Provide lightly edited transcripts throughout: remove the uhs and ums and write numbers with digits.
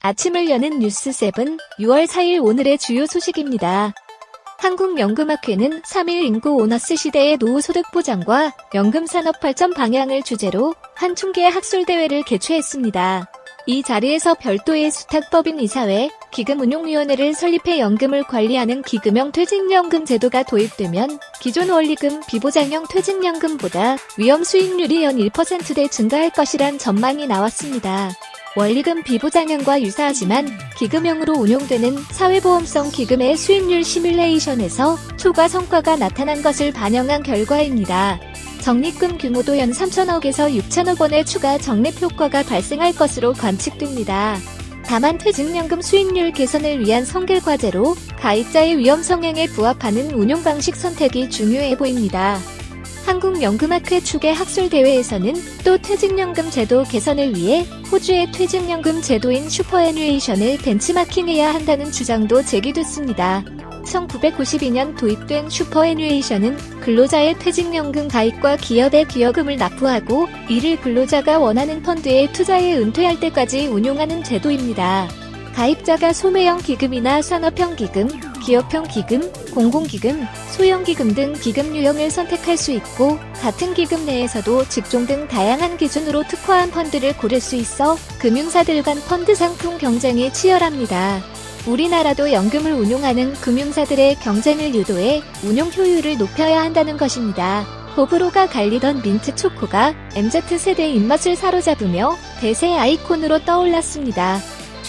아침을 여는 뉴스7 6월 4일 오늘의 주요 소식입니다. 한국연금학회는 3일 인구 보너스 시대의 노후소득 보장과 연금산업 발전 방향을 주제로 한 총계 학술대회를 개최했습니다. 이 자리에서 별도의 수탁법인 이사회, 기금운용위원회를 설립해 연금을 관리하는 기금형 퇴직연금 제도가 도입되면 기존 원리금 비보장형 퇴직연금보다 위험 수익률이 연 1%대 증가할 것이란 전망이 나왔습니다. 원리금 비보장형과 유사하지만 기금형으로 운용되는 사회보험성 기금의 수익률 시뮬레이션에서 초과 성과가 나타난 것을 반영한 결과입니다. 적립금 규모도 연 3천억에서 6천억 원의 추가 적립 효과가 발생할 것으로 관측됩니다. 다만 퇴직연금 수익률 개선을 위한 선결 과제로 가입자의 위험 성향에 부합하는 운용 방식 선택이 중요해 보입니다. 한국연금학회 축의 학술대회에서는 또 퇴직연금 제도 개선을 위해 호주의 퇴직연금 제도인 슈퍼애뉴에이션을 벤치마킹해야 한다는 주장도 제기됐습니다. 1992년 도입된 슈퍼애뉴에이션은 근로자의 퇴직연금 가입과 기업에 기여금을 납부하고 이를 근로자가 원하는 펀드에 투자해 은퇴할 때까지 운용하는 제도입니다. 가입자가 소매형 기금이나 산업형 기금, 기업형 기금, 공공기금, 소형기금 등 기금 유형을 선택할 수 있고 같은 기금 내에서도 직종 등 다양한 기준으로 특화한 펀드를 고를 수 있어 금융사들 간 펀드 상품 경쟁이 치열합니다. 우리나라도 연금을 운용하는 금융사들의 경쟁을 유도해 운용 효율을 높여야 한다는 것입니다. 호불호가 갈리던 민트초코가 MZ세대의 입맛을 사로잡으며 대세 아이콘으로 떠올랐습니다.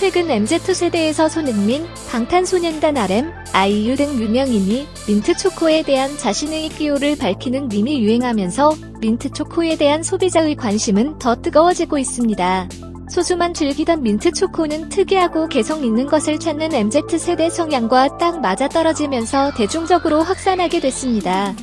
최근 MZ세대에서 손흥민, 방탄소년단 RM, 아이유 등 유명인이 민트초코에 대한 자신의 기호를 밝히는 밈이 유행하면서 민트초코에 대한 소비자의 관심은 더 뜨거워지고 있습니다. 소수만 즐기던 민트초코는 특이하고 개성 있는 것을 찾는 MZ세대 성향과 딱 맞아떨어지면서 대중적으로 확산하게 됐습니다.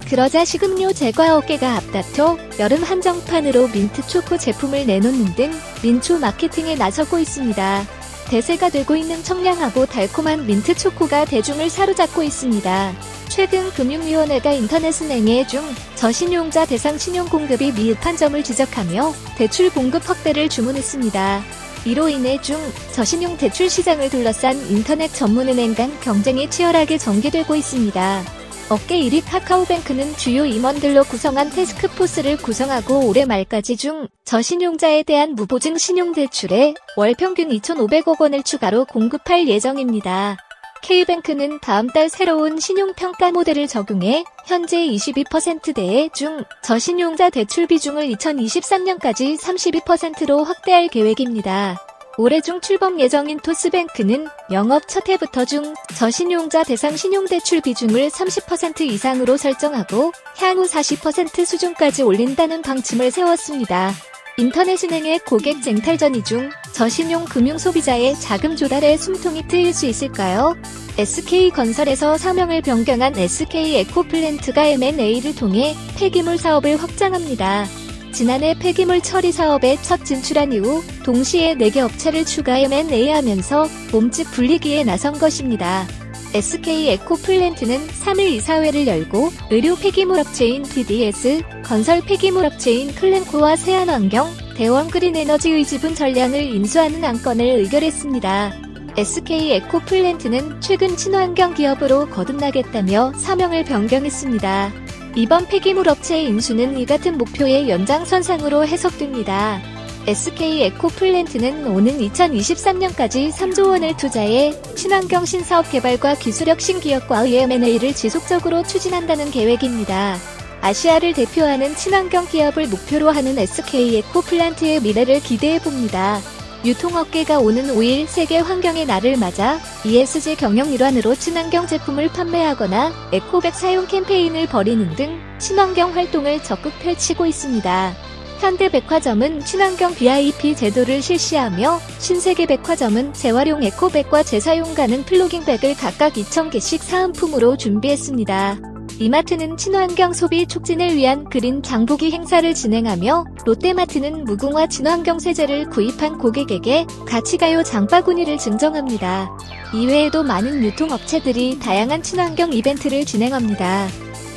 그러자 식음료 제과 업계가 앞다퉈 여름 한정판으로 민트초코 제품을 내놓는 등 민초 마케팅에 나서고 있습니다. 대세가 되고 있는 청량하고 달콤한 민트초코가 대중을 사로잡고 있습니다. 최근 금융위원회가 인터넷은행에 중 저신용자 대상 신용 공급이 미흡한 점을 지적하며 대출 공급 확대를 주문했습니다. 이로 인해 중 저신용 대출 시장을 둘러싼 인터넷 전문은행 간 경쟁이 치열하게 전개되고 있습니다. 업계 1위 카카오뱅크는 주요 임원들로 구성한 태스크포스를 구성하고 올해 말까지 중 저신용자에 대한 무보증 신용대출에 월 평균 2,500억 원을 추가로 공급할 예정입니다. K뱅크는 다음 달 새로운 신용평가 모델을 적용해 현재 22%대의 중 저신용자 대출 비중을 2023년까지 32%로 확대할 계획입니다. 올해 중 출범 예정인 토스뱅크는 영업 첫 해부터 중 저신용자 대상 신용대출 비중을 30% 이상으로 설정하고 향후 40% 수준까지 올린다는 방침을 세웠습니다. 인터넷은행의 고객 쟁탈전이 중 저신용 금융 소비자의 자금 조달에 숨통이 트일 수 있을까요? SK건설에서 사명을 변경한 SK에코플랜트가 M&A를 통해 폐기물 사업을 확장합니다. 지난해 폐기물 처리 사업에 첫 진출한 이후 동시에 4개 업체를 추가 M&A하면서 몸집 불리기에 나선 것입니다. SK에코플랜트는 3일 이사회를 열고 의료 폐기물 업체인 TDS, 건설 폐기물 업체인 클렌코와 세안환경, 대원그린에너지의 지분 전량을 인수하는 안건을 의결했습니다. SK에코플랜트는 최근 친환경 기업으로 거듭나겠다며 사명을 변경했습니다. 이번 폐기물 업체의 인수는 이 같은 목표의 연장선상으로 해석됩니다. SK에코플랜트는 오는 2023년까지 3조 원을 투자해 친환경 신사업 개발과 기술혁신 기업과의 M&A를 지속적으로 추진한다는 계획입니다. 아시아를 대표하는 친환경 기업을 목표로 하는 SK에코플랜트의 미래를 기대해봅니다. 유통업계가 오는 5일 세계 환경의 날을 맞아 ESG 경영 일환으로 친환경 제품을 판매하거나 에코백 사용 캠페인을 벌이는 등 친환경 활동을 적극 펼치고 있습니다. 현대백화점은 친환경 VIP 제도를 실시하며 신세계백화점은 재활용 에코백과 재사용 가능 플로깅백을 각각 2,000개씩 사은품으로 준비했습니다. 이마트는 친환경 소비 촉진을 위한 그린 장보기 행사를 진행하며 롯데마트는 무궁화 친환경 세제를 구입한 고객에게 가치가요 장바구니를 증정합니다. 이외에도 많은 유통업체들이 다양한 친환경 이벤트를 진행합니다.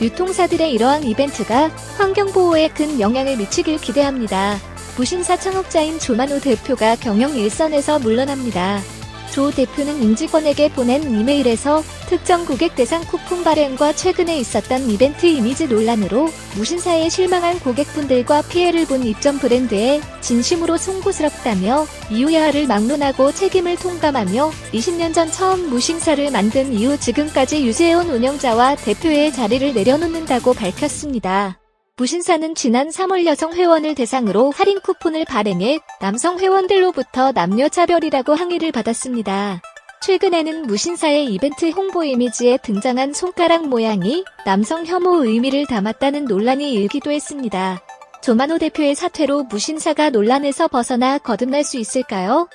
유통사들의 이러한 이벤트가 환경보호에 큰 영향을 미치길 기대합니다. 무신사 창업자인 조만호 대표가 경영 일선에서 물러납니다. 조 대표는 임직원에게 보낸 이메일에서 특정 고객 대상 쿠폰 발행과 최근에 있었던 이벤트 이미지 논란으로 무신사에 실망한 고객분들과 피해를 본 입점 브랜드에 진심으로 송구스럽다며 이유야를 막론하고 책임을 통감하며 20년 전 처음 무신사를 만든 이후 지금까지 유지해온 운영자와 대표의 자리를 내려놓는다고 밝혔습니다. 무신사는 지난 3월 여성 회원을 대상으로 할인 쿠폰을 발행해 남성 회원들로부터 남녀차별이라고 항의를 받았습니다. 최근에는 무신사의 이벤트 홍보 이미지에 등장한 손가락 모양이 남성 혐오 의미를 담았다는 논란이 일기도 했습니다. 조만호 대표의 사퇴로 무신사가 논란에서 벗어나 거듭날 수 있을까요?